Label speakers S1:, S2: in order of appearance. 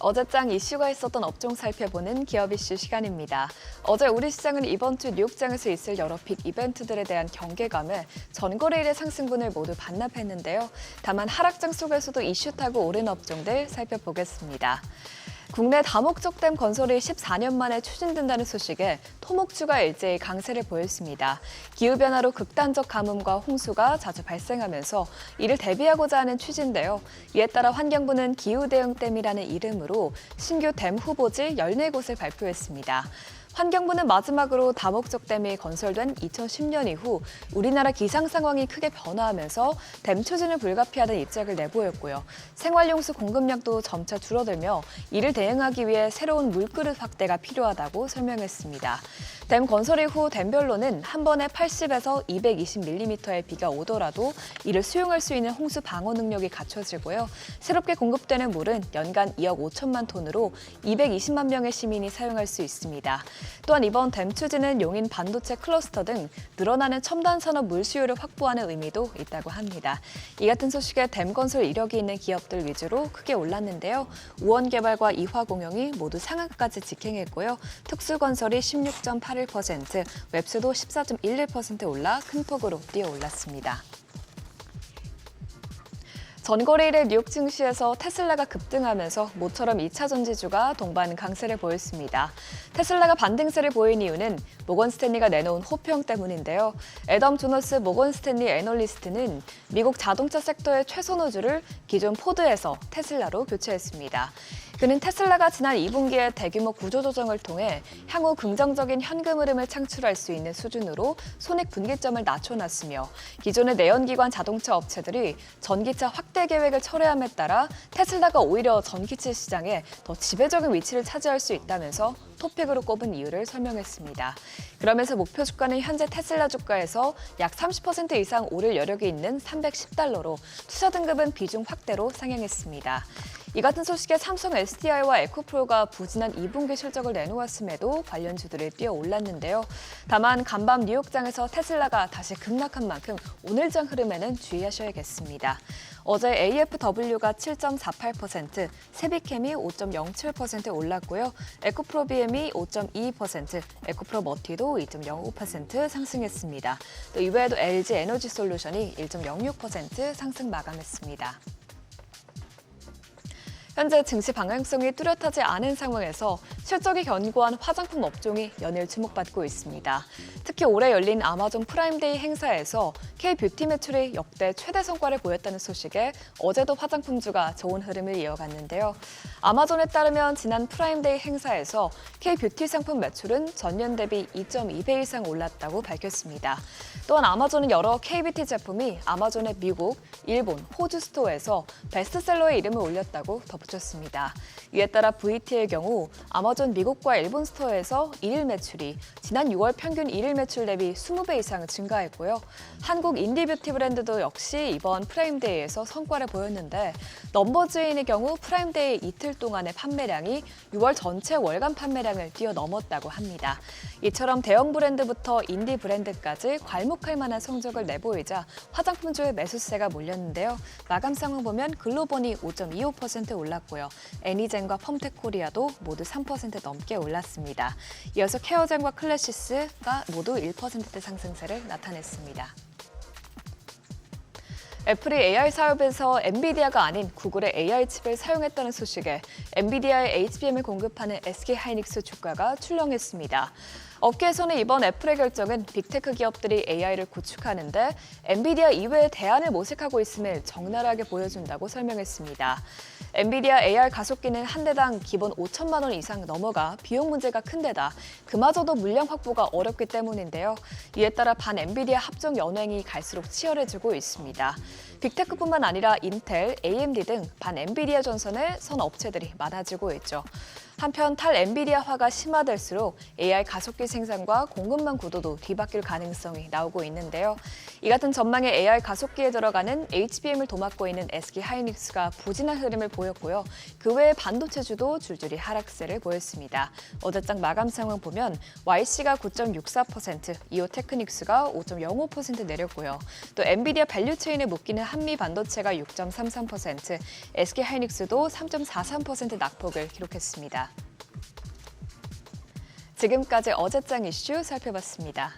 S1: 어제장 이슈가 있었던 업종 살펴보는 기업 이슈 시간입니다. 어제 우리 시장은 이번 주 뉴욕장에서 있을 여러 빅 이벤트들에 대한 경계감에 전거래일의 상승분을 모두 반납했는데요. 다만 하락장 속에서도 이슈 타고 오른 업종들 살펴보겠습니다. 국내 다목적댐 건설이 14년 만에 추진된다는 소식에 토목주가 일제히 강세를 보였습니다. 기후변화로 극단적 가뭄과 홍수가 자주 발생하면서 이를 대비하고자 하는 취지인데요. 이에 따라 환경부는 기후대응댐이라는 이름으로 신규 댐 후보지 14곳을 발표했습니다. 환경부는 마지막으로 다목적댐이 건설된 2010년 이후 우리나라 기상 상황이 크게 변화하면서 댐 추진을 불가피하다는 입장을 내보였고요. 생활용수 공급량도 점차 줄어들며 이를 대응하기 위해 새로운 물그릇 확대가 필요하다고 설명했습니다. 댐 건설 이후 댐별로는 한 번에 80에서 220mm의 비가 오더라도 이를 수용할 수 있는 홍수 방어 능력이 갖춰지고요. 새롭게 공급되는 물은 연간 2억 5천만 톤으로 220만 명의 시민이 사용할 수 있습니다. 또한 이번 댐 추진은 용인 반도체 클러스터 등 늘어나는 첨단 산업 물 수요를 확보하는 의미도 있다고 합니다. 이 같은 소식에 댐 건설 이력이 있는 기업들 위주로 크게 올랐는데요. 우원개발과 이화공영이 모두 상한가까지 직행했고요. 특수건설이 16.81%, 웹스도 14.11% 올라 큰 폭으로 뛰어올랐습니다. 전거래일의 뉴욕 증시에서 테슬라가 급등하면서 모처럼 2차 전지주가 동반 강세를 보였습니다. 테슬라가 반등세를 보인 이유는 모건 스탠리가 내놓은 호평 때문인데요. 애덤 조너스 모건 스탠리 애널리스트는 미국 자동차 섹터의 최선호주를 기존 포드에서 테슬라로 교체했습니다. 그는 테슬라가 지난 2분기에 대규모 구조조정을 통해 향후 긍정적인 현금 흐름을 창출할 수 있는 수준으로 손익 분기점을 낮춰놨으며 기존의 내연기관 자동차 업체들이 전기차 확대 계획을 철회함에 따라 테슬라가 오히려 전기차 시장에 더 지배적인 위치를 차지할 수 있다면서 토픽으로 꼽은 이유를 설명했습니다. 그러면서 목표 주가는 현재 테슬라 주가에서 약 30% 이상 오를 여력이 있는 $310로 투자 등급은 비중 확대로 상향했습니다. 이 같은 소식에 삼성 SDI와 에코프로가 부진한 2분기 실적을 내놓았음에도 관련주들이 뛰어올랐는데요. 다만 간밤 뉴욕장에서 테슬라가 다시 급락한 만큼 오늘장 흐름에는 주의하셔야겠습니다. 어제 AFW가 7.48%, 세비캠이 5.07% 올랐고요. 에코프로 BM이 5.22%, 에코프로 머티도 2.05% 상승했습니다. 또 이외에도 LG 에너지 솔루션이 1.06% 상승 마감했습니다. 현재 증시 방향성이 뚜렷하지 않은 상황에서 실적이 견고한 화장품 업종이 연일 주목받고 있습니다. 특히 올해 열린 아마존 프라임데이 행사에서 K-뷰티 매출이 역대 최대 성과를 보였다는 소식에 어제도 화장품주가 좋은 흐름을 이어갔는데요. 아마존에 따르면 지난 프라임데이 행사에서 K-뷰티 상품 매출은 전년 대비 2.2배 이상 올랐다고 밝혔습니다. 또한 아마존은 여러 K-뷰티 제품이 아마존의 미국, 일본, 호주 스토어에서 베스트셀러의 이름을 올렸다고 덧붙였습니다. 이에 따라 VT의 경우 아마존 미국과 일본 스토어에서 일일 매출이 지난 6월 평균 일일 매출 대비 20배 이상 증가했고요. 한국 인디뷰티 브랜드도 역시 이번 프라임데이에서 성과를 보였는데 넘버즈인의 경우 프라임데이 이틀 동안의 판매량이 6월 전체 월간 판매량을 뛰어넘었다고 합니다. 이처럼 대형 브랜드부터 인디 브랜드까지 괄목할 만한 성적을 내보이자 화장품주의 매수세가 몰렸는데요. 마감 상황 보면 글로본이 5.25% 올랐고요. 애니젠과 펌텍코리아도 모두 3% 넘게 올랐습니다. 이어서 케어젠과 클래시스가 모두 1%대 상승세를 나타냈습니다. 애플이 AI 사업에서 엔비디아가 아닌 구글의 AI 칩을 사용했다는 소식에 엔비디아의 HBM을 공급하는 SK하이닉스 주가가 출렁했습니다. 업계에서는 이번 애플의 결정은 빅테크 기업들이 AI를 구축하는데 엔비디아 이외의 대안을 모색하고 있음을 적나라하게 보여준다고 설명했습니다. 엔비디아 AR 가속기는 한 대당 기본 5천만 원 이상 넘어가 비용 문제가 큰 데다 그마저도 물량 확보가 어렵기 때문인데요. 이에 따라 반 엔비디아 합종 연횡이 갈수록 치열해지고 있습니다. 빅테크뿐만 아니라 인텔, AMD 등 반 엔비디아 전선의 선 업체들이 많아지고 있죠. 한편 탈 엔비디아화가 심화될수록 AI 가속기 생산과 공급망 구도도 뒤바뀔 가능성이 나오고 있는데요. 이 같은 전망에 AI 가속기에 들어가는 HBM을 도맡고 있는 SK하이닉스가 부진한 흐름을 보였고요. 그 외에 반도체주도 줄줄이 하락세를 보였습니다. 어제장 마감 상황 보면 YC가 9.64%, 이오테크닉스가 5.05% 내렸고요. 또 엔비디아 밸류체인에 묶이는 한미반도체가 6.33%, SK하이닉스도 3.43% 낙폭을 기록했습니다. 지금까지 어제장 이슈 살펴봤습니다.